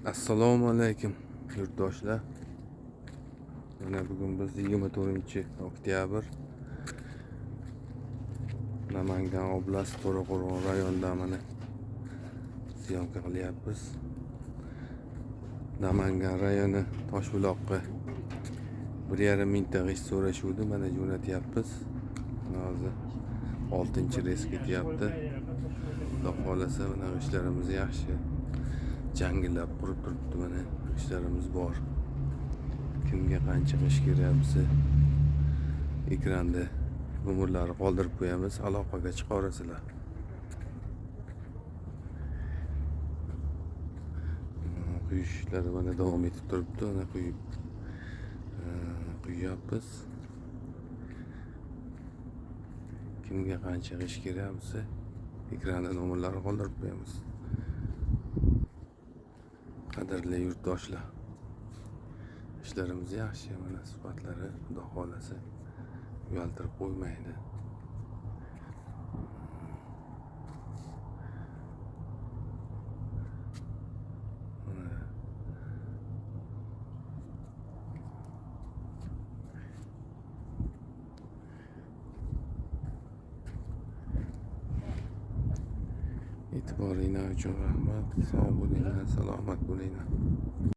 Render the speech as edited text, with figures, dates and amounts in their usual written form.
Assalomu alaykum yurtdoshlar. Mana bugun biz 24-oktyabr Namangan oblast To'raqo'rg'on rayonida mana syomka qilyapmiz. Namangan rayoni Toshbuloqqa 1,5 mingta g'isht so'rashuvdi, mana jo'natyapmiz. Hozir 6-reys ketyapti. Xudo xolasa mana g'ishtlarimiz yaxshi. Jangillab qurib turibdi, mana g'ishtlarimiz bor. Kimga qancha g'isht kerak bo'lsa ekranda nomerlarni qoldirib qo'yamiz, aloqaga chiqaverasizlar. Quyish ishlari mana davom etib turibdi. Mana quyapmiz. Kimga qancha g'isht kerak bo'lsa ekranda nomerlarni qoldirib qo'yamiz. Qadrli yurtdoshlar, ishlarimiz yaxshi, mana sifatlari Xudo xolasa uyaltirib qo'ymaydi. E'tiboringlar uchun rahmat. Sog' bo'linglar, salomat bo'linglar.